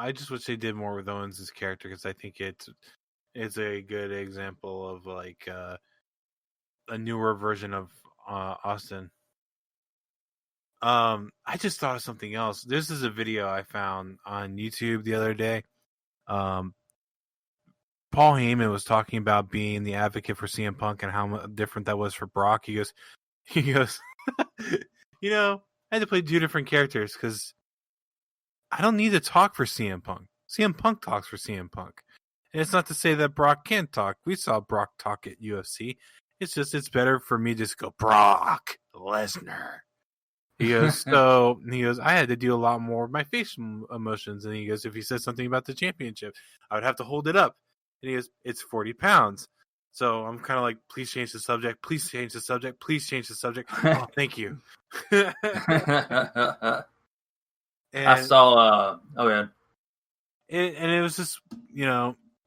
I just wish they did more with Owens' character because I think it's a good example of like a newer version of Austin. I just thought of something else. This is a video I found on YouTube the other day. Paul Heyman was talking about being the advocate for CM Punk and how different that was for Brock. He goes, you know, I had to play 2 different characters because I don't need to talk for CM Punk. CM Punk talks for CM Punk. And it's not to say that Brock can't talk. We saw Brock talk at UFC. It's just it's better for me to just go, Brock Lesnar. He goes, I had to do a lot more of my facial emotions. And he goes, if he says something about the championship, I would have to hold it up. And he goes, it's 40 pounds. So I'm kind of like, please change the subject. Please change the subject. Please change the subject. Oh, thank you. I saw, and it was just,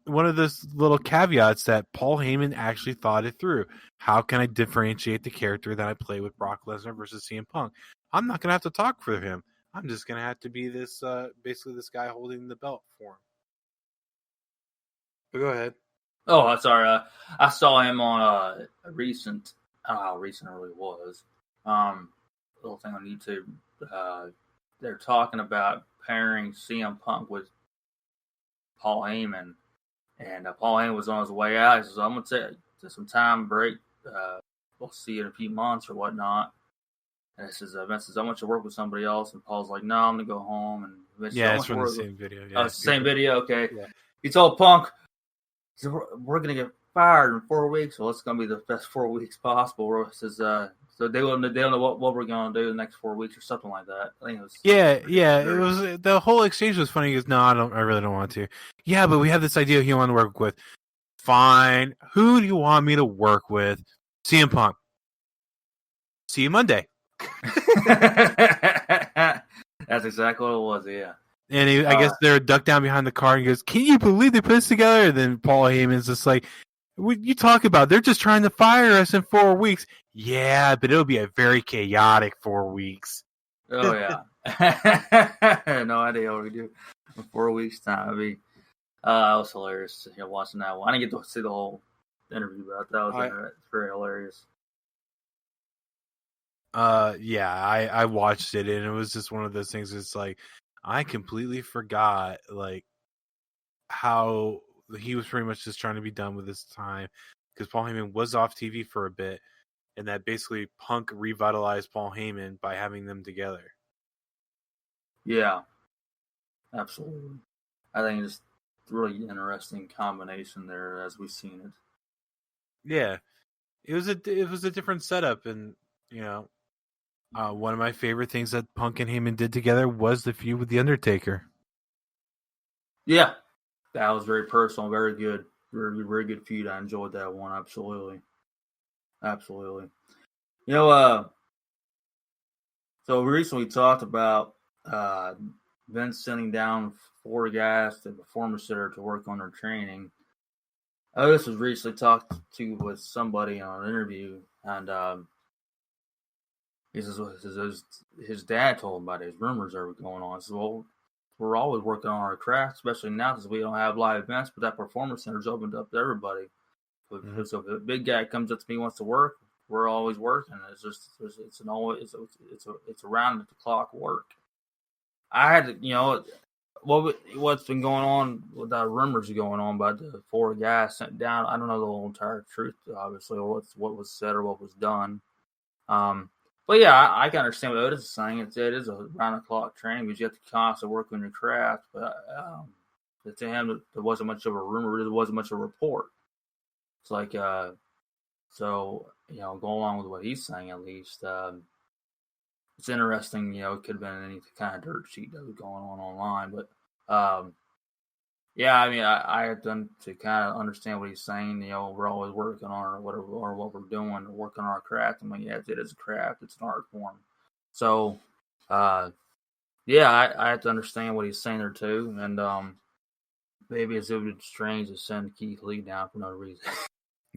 one of those little caveats that Paul Heyman actually thought it through. How can I differentiate the character that I play with Brock Lesnar versus CM Punk? I'm not going to have to talk for him. I'm just going to have to be this, basically this guy holding the belt for him. But go ahead. Oh, sorry. I saw him on a recent, I don't know how recent it really was, little thing on YouTube. They're talking about pairing CM Punk with Paul Heyman. And Paul Heyman was on his way out. He says, I'm going to take some time break. We'll see you in a few months or whatnot. And it says, Vince says, I want you to work with somebody else. And Paul's like, no, I'm going to go home. And Vince yeah, says, it's from the same video. Yeah, it's the same video. Okay. Yeah. He told Punk, he said, we're going to get fired in 4 weeks. Well, it's going to be the best 4 weeks possible. He says, so they don't know what we're going to do the next 4 weeks or something like that. I think it was. Yeah. It was the whole exchange was funny. He goes, no, I really don't want to. Yeah, but we have this idea you want to work with. Fine. Who do you want me to work with? CM Punk. See you Monday. That's exactly what it was. Yeah. And I guess they're ducked down behind the car and he goes, can you believe they put this together? And then Paul Heyman's just like, what you talk about? They're just trying to fire us in 4 weeks. Yeah, but it'll be a very chaotic 4 weeks. Oh, yeah. I had no idea what we do in 4 weeks' time. I mean, it was hilarious watching that one. I didn't get to see the whole interview, but that was very hilarious. Yeah, I watched it, and it was just one of those things. It's like, I completely forgot, like, how he was pretty much just trying to be done with his time because Paul Heyman was off TV for a bit, and that basically Punk revitalized Paul Heyman by having them together. Yeah, absolutely. I think it's a really interesting combination there as we've seen it. Yeah, it was a different setup, and one of my favorite things that Punk and Heyman did together was the feud with The Undertaker. Yeah, that was very personal, very good, very, very good feud. I enjoyed that one, absolutely. So we recently talked about Vince sending down 4 guys to the Performance Center to work on their training. This was recently talked to with somebody on an interview, and he says his dad told him about his rumors that were going on. He says, well, we're always working on our craft, especially now because we don't have live events, but that Performance Center's opened up to everybody. Mm-hmm. So if a big guy comes up to me and wants to work, we're always working. It's just it's around the clock work. I had what's been going on with the rumors going on about the 4 guys sent down. I don't know the whole entire truth, obviously, or what was said or what was done. But yeah, I can understand what Otis is saying. It is a round-the-clock training because you have to constantly work on your craft. But to him, there wasn't much of a rumor. There wasn't much of a report. It's like, go along with what he's saying at least. It's interesting. It could have been any kind of dirt sheet that was going on online. But, yeah, I mean, I have done to kind of understand what he's saying. We're always working on what we're doing, or working on our craft. I mean, yeah, it is a craft. It's an art form. So, yeah, I have to understand what he's saying there too. And maybe it's a bit strange to send Keith Lee down for no reason.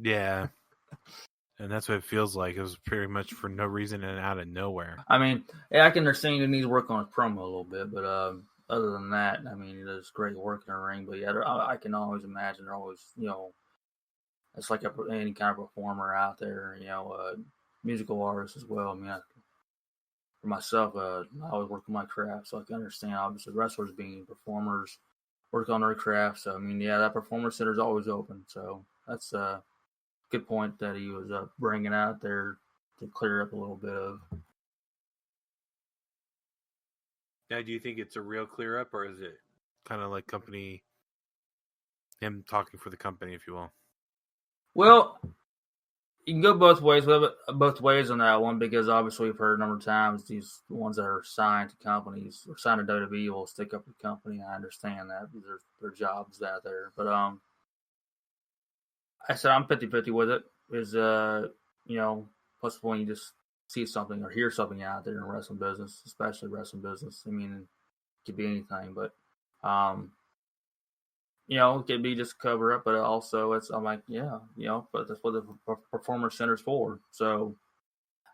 Yeah. And that's what it feels like. It was pretty much for no reason and out of nowhere. I mean, yeah, I can understand he needs to work on his promo a little bit, but other than that, I mean, he does great work in the ring. But yeah, I can always imagine they're always, it's like any kind of performer out there, musical artist as well. I mean, for myself, I always work on my craft, so I can understand. Obviously, wrestlers being performers work on their craft. So I mean, yeah, that performance center is always open. So that's a good point that he was bringing out there to clear up a little bit of. Now, do you think it's a real clear up, or is it kind of like him talking for the company, if you will? Well, you can go both ways on that one, because obviously we've heard a number of times these ones that are signed to companies or signed to WWE will stick up with the company. I understand that because their jobs out there, but I said I'm 50-50 with it. Is plus when you just see something or hear something out there in wrestling business, especially wrestling business. I mean, it could be anything, but it could be just cover up, but also I'm like, but that's what the performance center's for. So,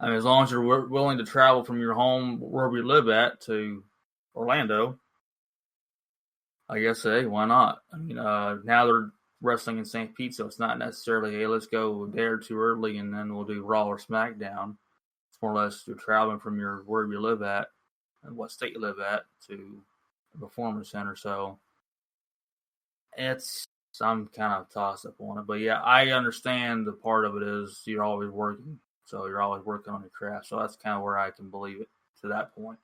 I mean, as long as you're willing to travel from your home, wherever you live at, to Orlando, I guess, hey, why not? I mean, now they're wrestling in St. Pete, so it's not necessarily, hey, let's go a day or two early and then we'll do Raw or SmackDown. It's more or less you're traveling from wherever you live at and what state you live at to the performance center. So, I'm kind of tossed up on it, but yeah, I understand the part of it is you're always working, so you're always working on your craft. So that's kind of where I can believe it to that point,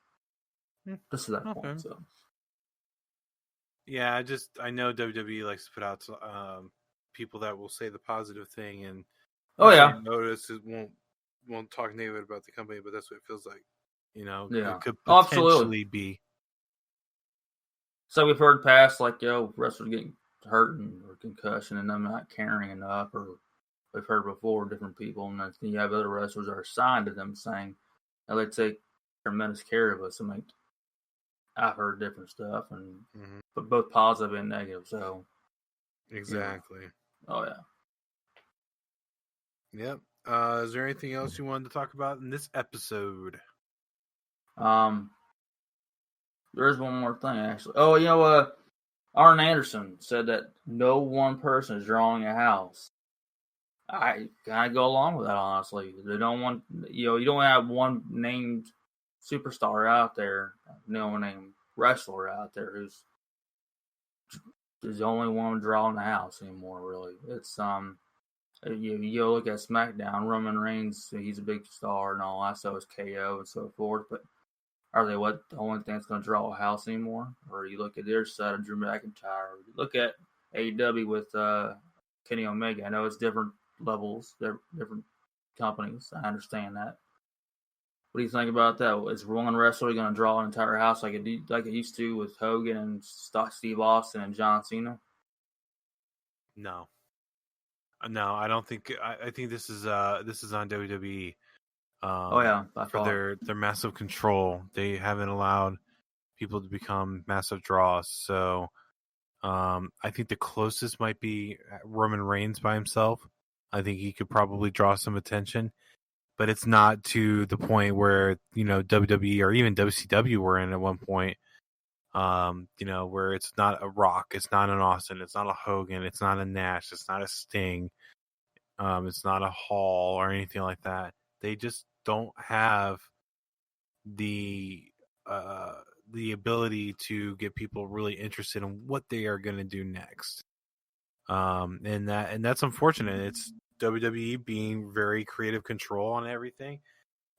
just to that point. So yeah, I know WWE likes to put out people that will say the positive thing, and notice it won't talk negative about the company, but that's what it feels like. It could potentially be. So we've heard past wrestlers getting hurt or concussion and them not caring enough, or we've heard before different people, and then you have other wrestlers that are assigned to them saying that they take tremendous care of us. I mean, I've heard different stuff, and but both positive and negative. So exactly. Oh yeah. Yep. Is there anything else you wanted to talk about in this episode? There is one more thing actually. Oh, Arn Anderson said that no one person is drawing a house. I kind of go along with that, honestly. They don't want, you don't have one named superstar out there, no one named wrestler out there who's the only one drawing the house anymore. Really, it's you look at SmackDown, Roman Reigns, he's a big star and all that. So is KO and so forth, but are they the only thing that's going to draw a house anymore? Or you look at their side of Drew McIntyre. Or you look at AEW with Kenny Omega. I know it's different levels, different companies. I understand that. What do you think about that? Is one wrestler going to draw an entire house like it used to with Hogan and Steve Austin and John Cena? No, I don't think. I think this is on WWE. For their massive control. They haven't allowed people to become massive draws. So I think the closest might be Roman Reigns by himself. I think he could probably draw some attention, but it's not to the point where WWE or even WCW were in at one point. Where it's not a Rock, it's not an Austin, it's not a Hogan, it's not a Nash, it's not a Sting, it's not a Hall or anything like that. They just don't have the ability to get people really interested in what they are going to do next. And that's unfortunate. It's WWE being very creative control on everything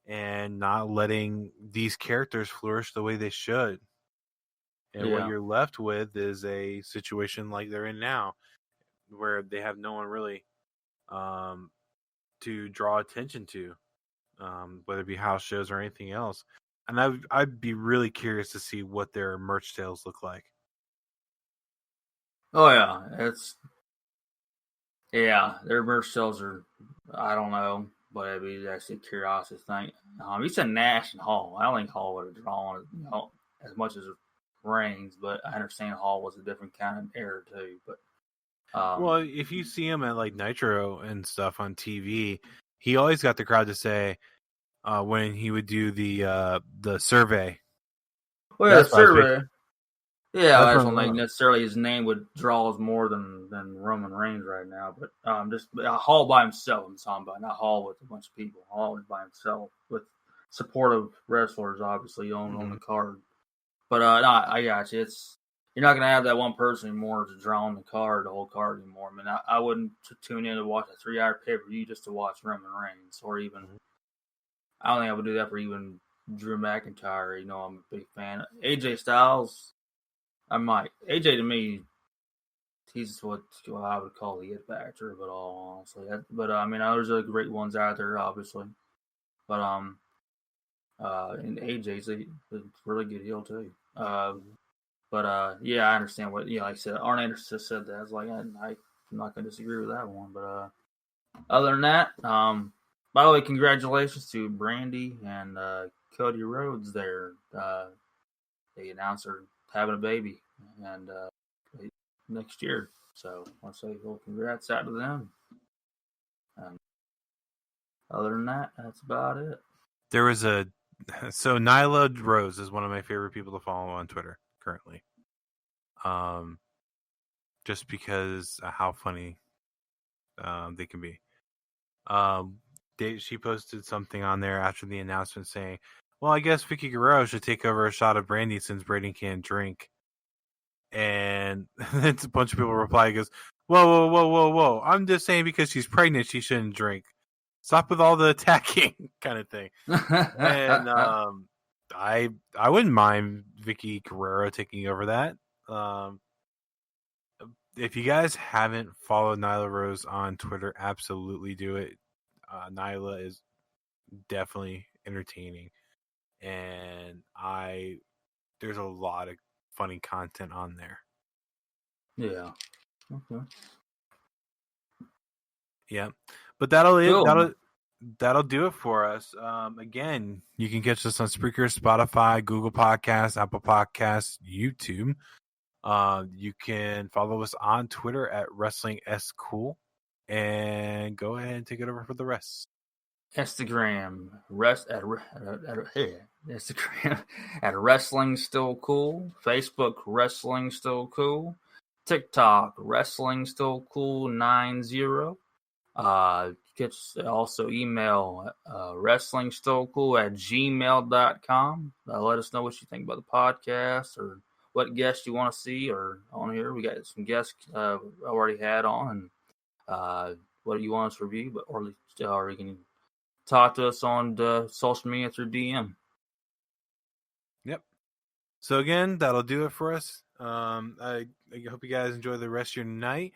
and not letting these characters flourish the way they should. And what you're left with is a situation like they're in now, where they have no one really to draw attention to, whether it be house shows or anything else. And I'd be really curious to see what their merch sales look like. Oh yeah, their merch sales are, I don't know, but it'd be actually a curiosity thing. You said Nash and Hall. I don't think Hall would have drawn as much as Reigns, but I understand Hall was a different kind of era too. But well, if you see him at like Nitro and stuff on TV, he always got the crowd to say when he would do the survey. Well, yeah, the survey. Yeah, I That's just what don't think I necessarily his name would draw us more than Roman Reigns right now. But just Hall by himself, I'm talking about, not Hall with a bunch of people. Hall by himself with supportive wrestlers, obviously on the card. But no, I got you. You're not gonna have that one person anymore to draw on the whole card anymore. I mean, I wouldn't tune in to watch a 3-hour pay-per-view just to watch Roman Reigns, or even I don't think I would do that for even Drew McIntyre. I'm a big fan. AJ Styles, I might. AJ to me, he's what I would call the it factor of it all, honestly. But I mean, there's other great ones out there, obviously. But and AJ's a really good heel too. But yeah, I understand what like I said. Arn Anderson just said that. I was like, I'm not gonna disagree with that one. But other than that, by the way, congratulations to Brandy and Cody Rhodes. There, they announced they're having a baby and next year. So I'll say, well, congrats out to them. Other than that, that's about it. There was so Nyla Rose is one of my favorite people to follow on Twitter currently. Just because of how funny they can be. She posted something on there after the announcement saying, well, I guess Vicky Guerrero should take over a shot of brandy since Brady can't drink. And then a bunch of people reply, goes, whoa. I'm just saying because she's pregnant, she shouldn't drink. Stop with all the attacking kind of thing. And I wouldn't mind Vicky Guerrero taking over that. If you guys haven't followed Nyla Rose on Twitter, absolutely do it. Nyla is definitely entertaining, and there's a lot of funny content on there. Yeah. Okay. Yeah, but that'll Cool. do it for us. Again, you can catch us on Spreaker, Spotify, Google Podcasts, Apple Podcasts, YouTube. You can follow us on Twitter at WrestlingSCool, and go ahead and take it over for the rest. Instagram Instagram at Wrestling Still Cool. Facebook Wrestling Still Cool. TikTok Wrestling Still Cool 90. Also email wrestlingstillcool@gmail.com. Let us know what you think about the podcast or what guests you want to see or on here. We got some guests already had on, and what you want us to review, or you can talk to us on the social media through DM. Yep. So again, that'll do it for us. I hope you guys enjoy the rest of your night.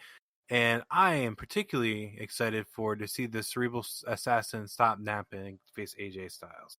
And I am particularly excited to see the Cerebral Assassin stop napping and face AJ Styles.